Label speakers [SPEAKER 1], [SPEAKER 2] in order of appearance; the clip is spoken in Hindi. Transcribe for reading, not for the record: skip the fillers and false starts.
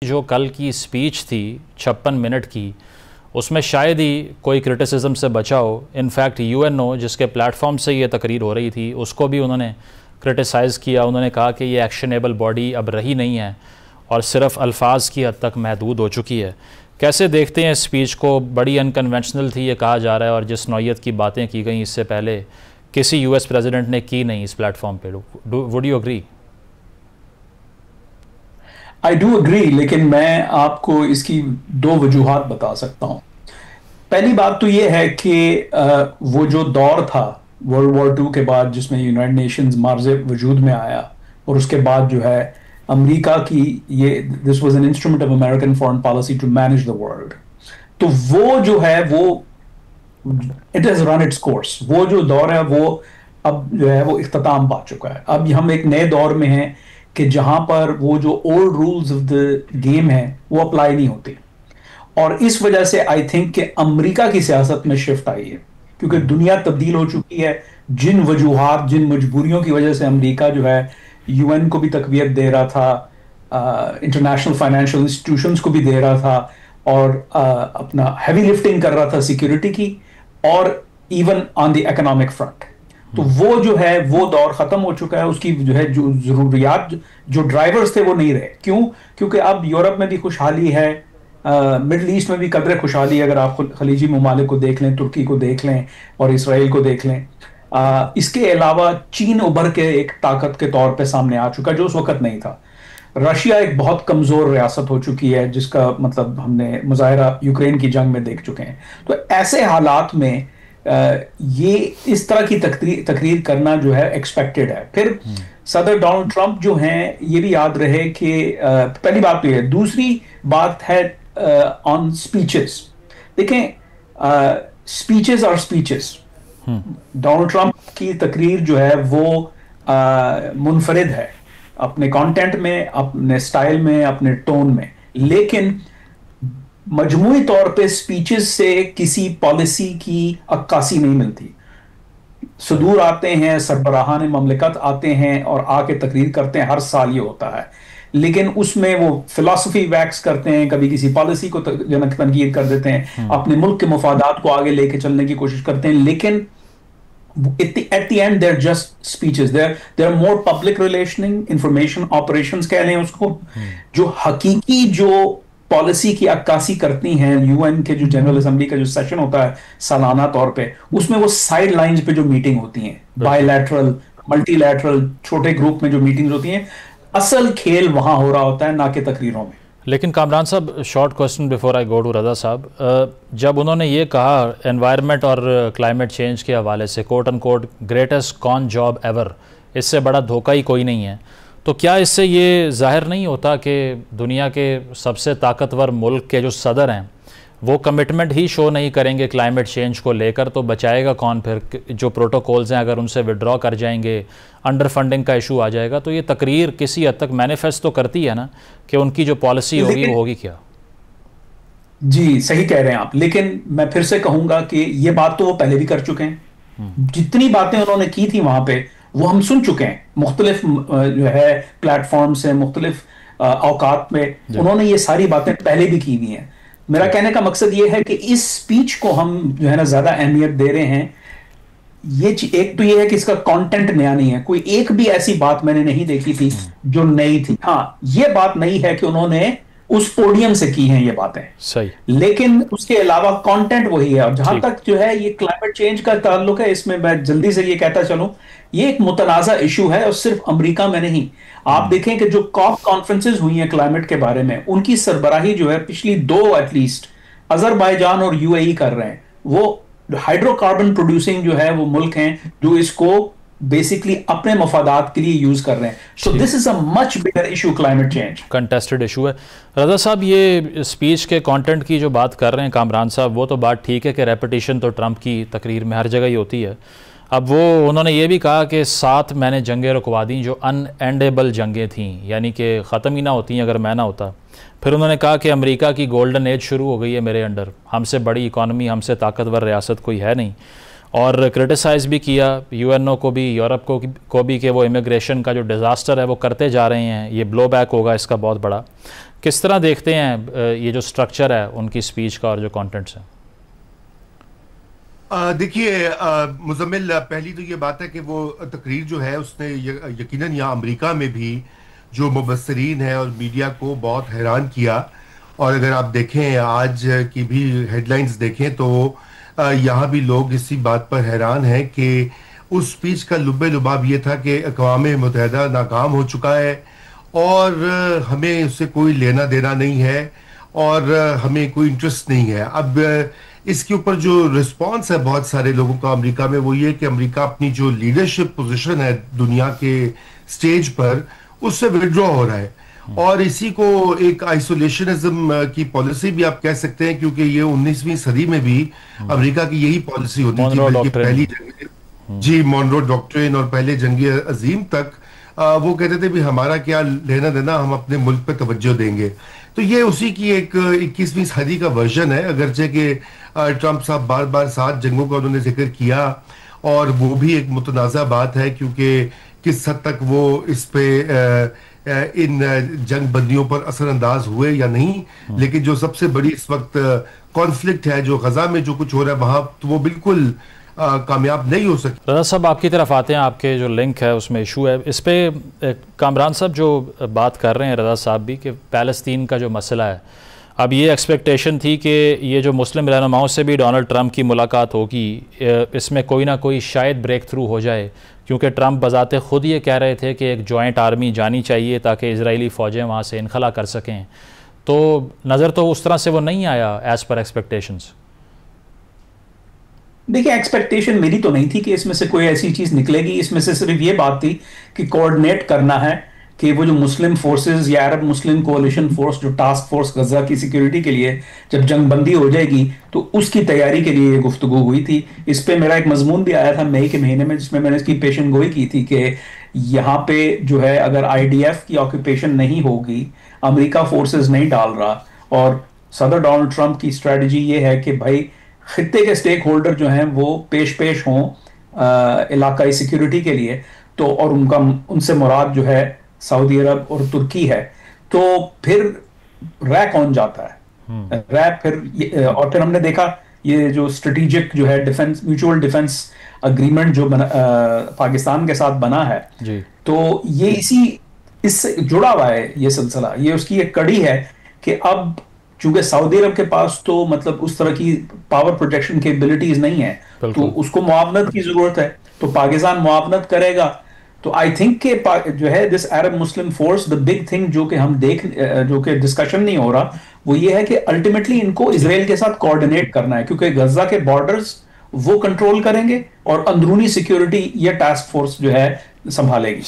[SPEAKER 1] जो कल की स्पीच थी 56 मिनट की, उसमें शायद ही कोई क्रिटिसिज्म से बचा हो। इनफैक्ट यूएनओ जिसके प्लेटफॉर्म से ये तकरीर हो रही थी उसको भी उन्होंने क्रिटिसाइज़ किया। उन्होंने कहा कि ये एक्शनेबल बॉडी अब रही नहीं है और सिर्फ अल्फाज की हद तक महदूद हो चुकी है। कैसे देखते हैं स्पीच को? बड़ी अनकन्वेंशनल थी ये कहा जा रहा है, और जिस नौयत की बातें की गई इससे पहले किसी यूएस प्रेसिडेंट ने की नहीं इस प्लेटफॉर्म पे। Would you agree?
[SPEAKER 2] I do agree, लेकिन मैं आपको इसकी दो वजूहात बता सकता हूं। पहली बात तो ये है कि वो जो दौर था वर्ल्ड वॉर 2 के बाद जिसमें यूनाइटेड नेशंस मार्ज़ वजूद में आया, और उसके बाद जो है अमेरिका की ये this was an instrument of American foreign policy to manage the world. तो वो जो है वो it has run its course. वो जो दौर है वो अब जो है वो इख्तिताम पा चुका है। अब हम एक नए दौर में हैं कि जहां पर वो जो old rules of the game है वो अप्लाई नहीं होती, और इस वजह से आई थिंक कि अमेरिका की सियासत में शिफ्ट आई है, क्योंकि दुनिया तब्दील हो चुकी है। जिन वजूहात, जिन मजबूरियों की वजह से अमेरिका जो है यूएन को भी तकवीत दे रहा था, इंटरनेशनल फाइनेंशियल इंस्टीट्यूशंस को भी दे रहा था, और अपना हैवी लिफ्टिंग कर रहा था सिक्योरिटी की, और even on the economic front. तो वो जो है वो दौर खत्म हो चुका है। उसकी जो है जो जरूरियात, जो ड्राइवर्स थे वो नहीं रहे। क्यों? क्योंकि अब यूरोप में भी खुशहाली है, मिडल ईस्ट में भी कदर खुशहाली है। अगर आप खलीजी ममालिक को देख लें, तुर्की को देख लें और इसराइल को देख लें। इसके अलावा चीन उभर के एक ताकत के तौर पे सामने आ चुका, जो उस वक्त नहीं था। रशिया एक बहुत कमजोर रियासत हो चुकी है, जिसका मतलब हमने मुजाहिरा यूक्रेन की जंग में देख चुके हैं। तो ऐसे हालात में ये इस तरह की तकरीर करना जो है एक्सपेक्टेड है। फिर सदर डोनाल्ड ट्रंप जो हैं, ये भी याद रहे कि पहली बात तो ये है। दूसरी बात है ऑन स्पीचेस। देखें, स्पीचेस और स्पीचेस, डोनाल्ड ट्रंप की तकरीर जो है वो मुनफरिद है अपने कंटेंट में, अपने स्टाइल में, अपने टोन में, लेकिन मजमूई तौर पे स्पीचेस से किसी पॉलिसी की अक्कासी नहीं मिलती। सदूर आते हैं, सरबराहान ममलिकत आते हैं और आके तकरीर करते हैं, हर साल ये होता है, लेकिन उसमें वो फिलॉसफी वैक्स करते हैं, कभी किसी पॉलिसी को तनकीद कर देते हैं, अपने मुल्क के मफादात को आगे लेके चलने की कोशिश करते हैं, लेकिन at the end they're just speeches. They're more public relationing, information operations कह लें उसको। जो हकीकी जो पॉलिसी की अक्कासी करती हैं यूएन के जो जनरल असेंबली का जो सेशन होता है सालाना तौर पे, उसमें वो साइड लाइंस पे जो मीटिंग होती हैं, बायलैटरल, मल्टीलैटरल, छोटे ग्रुप में जो मीटिंग्स होती हैं, असल खेल वहां हो रहा होता है, ना कि तकरीरों में।
[SPEAKER 1] लेकिन Kamran sahab, short question before I go to Raza sahab, जब उन्होंने ये कहा एनवायरनमेंट और क्लाइमेट चेंज के हवाले से quote and quote greatest con job ever, इससे बड़ा धोखा ही कोई नहीं है, तो क्या इससे ये जाहिर नहीं होता कि दुनिया के सबसे ताकतवर मुल्क के जो सदर हैं वो कमिटमेंट ही शो नहीं करेंगे क्लाइमेट चेंज को लेकर? तो बचाएगा कौन फिर? जो प्रोटोकॉल्स हैं अगर उनसे विड्रॉ कर जाएंगे, अंडर फंडिंग का इशू आ जाएगा, तो ये तकरीर किसी हद तक मैनिफेस्ट तो करती है ना कि उनकी जो पॉलिसी होगी वो होगी क्या?
[SPEAKER 2] जी, सही कह रहे हैं आप, लेकिन मैं फिर से कहूंगा कि ये बात तो वो पहले भी कर चुके हैं। जितनी बातें उन्होंने की थी वहां पे वो हम सुन चुके हैं, मुख्तलिफ जो है प्लेटफॉर्म से, मुख्तलिफ औकात में उन्होंने ये सारी बातें पहले भी की हुई हैं। मेरा कहने का मकसद ये है कि इस स्पीच को हम जो है ना ज्यादा अहमियत दे रहे हैं। ये एक तो ये है कि इसका कंटेंट नया नहीं है, कोई एक भी ऐसी बात मैंने नहीं देखी थी जो नई थी। हाँ, ये बात नई है कि उन्होंने उस पोडियम से की हैं ये बातें,
[SPEAKER 1] सही,
[SPEAKER 2] लेकिन उसके अलावा कंटेंट वही है। और जहां तक जो है ये क्लाइमेट चेंज का ताल्लुक है, इसमें मैं जल्दी से ये कहता चलूं, ये एक मुतनाज़ा इशू है, और सिर्फ अमेरिका में नहीं। आप देखें कि जो कॉप कॉन्फ्रेंसेस हुई हैं क्लाइमेट के बारे में, उनकी सरबराही जो है पिछली दो एटलीस्ट अजरबैजान और यूएई कर रहे हैं। वो हाइड्रोकार्बन प्रोड्यूसिंग जो है वो मुल्क हैं जो इसको बेसिकली अपने मफादात के लिए यूज कर रहे हैं। So this is a much bigger issue, climate change
[SPEAKER 1] contested issue है। रजा साहब, ये स्पीच के कंटेंट की जो बात कर रहे हैं कामरान साहब, वो तो बात ठीक है कि रेपिटेशन तो ट्रंप की तकरीर में हर जगह ही होती है। अब वो उन्होंने ये भी कहा कि 7 मैंने जंगें रुकवा दी जो अनएंडेबल जंगें थीं, यानी कि ख़त्म ही ना होती अगर मैं ना होता। फिर उन्होंने कहा कि अमेरिका की गोल्डन एज शुरू हो गई है मेरे अंडर, हमसे बड़ी इकॉनमी, हमसे ताकतवर रियासत कोई है नहीं। और क्रिटिसाइज़ भी किया यूएनओ को भी, यूरोप को भी, कि वो इमिग्रेशन का जो डिज़ास्टर है वो करते जा रहे हैं, ये ब्लो बैक होगा इसका बहुत बड़ा, किस तरह देखते हैं ये जो स्ट्रक्चर है उनकी स्पीच का और जो कंटेंट्स हैं?
[SPEAKER 3] देखिए मुजम्मिल, पहली तो ये बात है कि वो तकरीर जो है उसने यकीनन यहाँ अमेरिका में भी जो मुबस्सरीन है और मीडिया को बहुत हैरान किया। और अगर आप देखें आज की भी हेडलाइंस देखें तो यहाँ भी लोग इसी बात पर हैरान हैं कि उस स्पीच का लुब्बे लुबाब ये था कि अक़वाम मुत्तहिदा नाकाम हो चुका है और हमें उससे कोई लेना देना नहीं है और हमें कोई इंटरेस्ट नहीं है। अब इसके ऊपर जो रिस्पांस है बहुत सारे लोगों का अमेरिका में, वो ये कि अमेरिका अपनी जो लीडरशिप पोजीशन है दुनिया के स्टेज पर उससे विड्रॉ हो रहा है और इसी को एक आइसोलेशनिज्म की पॉलिसी भी आप कह सकते हैं, क्योंकि ये 19वीं सदी में भी अमेरिका की यही पॉलिसी होती थी। बल्कि पहली जी मॉनरो डॉक्ट्रिन और पहले जंग अजीम तक वो कहते थे भी हमारा क्या लेना देना, हम अपने मुल्क पे तवज्जो देंगे। तो ये उसी की एक 21वीं सदी का वर्जन है, अगरचे कि ट्रंप साहब बार बार 7 जंगों का उन्होंने जिक्र किया और वो भी एक मुतनाज़ा बात है क्योंकि किस हद तक वो इस पे इन जंग बंदियों पर असरअंदाज हुए या नहीं। लेकिन जो सबसे बड़ी इस वक्त कॉन्फ्लिक्ट है जो गजा में जो कुछ हो रहा है वहां, तो वो बिल्कुल कामयाब नहीं हो सकती।
[SPEAKER 1] रज़ा साहब आपकी तरफ आते हैं, आपके जो लिंक है उसमें इशू है इस पे कामरान साहब जो बात कर रहे हैं रज़ा साहब भी कि फ़लस्तीन का जो मसला है, अब ये एक्सपेक्टेशन थी कि ये जो मुस्लिम रहनुमाओं से भी डोनाल्ड ट्रंप की मुलाकात होगी, इसमें कोई ना कोई शायद ब्रेक थ्रू हो जाए, क्योंकि ट्रंप बजाते ख़ुद ये कह रहे थे कि एक जॉइंट आर्मी जानी चाहिए ताकि इजरायली फ़ौजें वहाँ से इनखला कर सकें। तो नज़र तो उस तरह से वो नहीं आया एज़ पर एक्सपेक्टेशंस।
[SPEAKER 2] देखिए, एक्सपेक्टेशन मेरी तो नहीं थी कि इसमें से कोई ऐसी चीज निकलेगी। इसमें से सिर्फ ये बात थी कि कोऑर्डिनेट करना है कि वो जो मुस्लिम फोर्सेस या अरब मुस्लिम कोalition फोर्स जो टास्क फोर्स गजा की सिक्योरिटी के लिए जब जंग बंदी हो जाएगी तो उसकी तैयारी के लिए ये गुफ्तगू हुई थी। इस पे मेरा एक मजमून भी आया था मई के महीने में जिसमें मैंने इसकी पेशन गोई की थी कि यहाँ पे जो है अगर IDF की ऑक्यूपेशन नहीं होगी, अमेरिका फोर्सेस नहीं डाल रहा और सदर डोनाल्ड ट्रंप की स्ट्रेटजी ये है कि भाई खित्ते के स्टेक होल्डर जो हैं वो पेश हों इलाकाई सिक्योरिटी के लिए, तो और उनका उनसे मुराद जो है सऊदी अरब और तुर्की है, तो फिर रैक ऑन जाता है रैक फिर और फिर हमने देखा ये जो स्ट्रेटेजिक जो है डिफेंस म्यूचुअल डिफेंस अग्रीमेंट जो पाकिस्तान के साथ बना है
[SPEAKER 1] जी।
[SPEAKER 2] तो ये इससे जुड़ा हुआ है ये सिलसिला, ये उसकी एक कड़ी है कि अब चूंकि सऊदी अरब के पास तो मतलब उस तरह की पावर प्रोजेक्शन कैपेबिलिटीज नहीं है तो उसको मुआवनत की जरूरत है, तो पाकिस्तान मुआवनत करेगा। तो आई थिंक के जो है this Arab Muslim force the big thing जो कि हम जो कि डिस्कशन नहीं हो रहा वो ये है कि अल्टीमेटली इनको इजराइल के साथ कोऑर्डिनेट करना है, क्योंकि गजा के बॉर्डर्स वो कंट्रोल करेंगे और अंदरूनी सिक्योरिटी ये टास्क फोर्स जो है संभालेगी।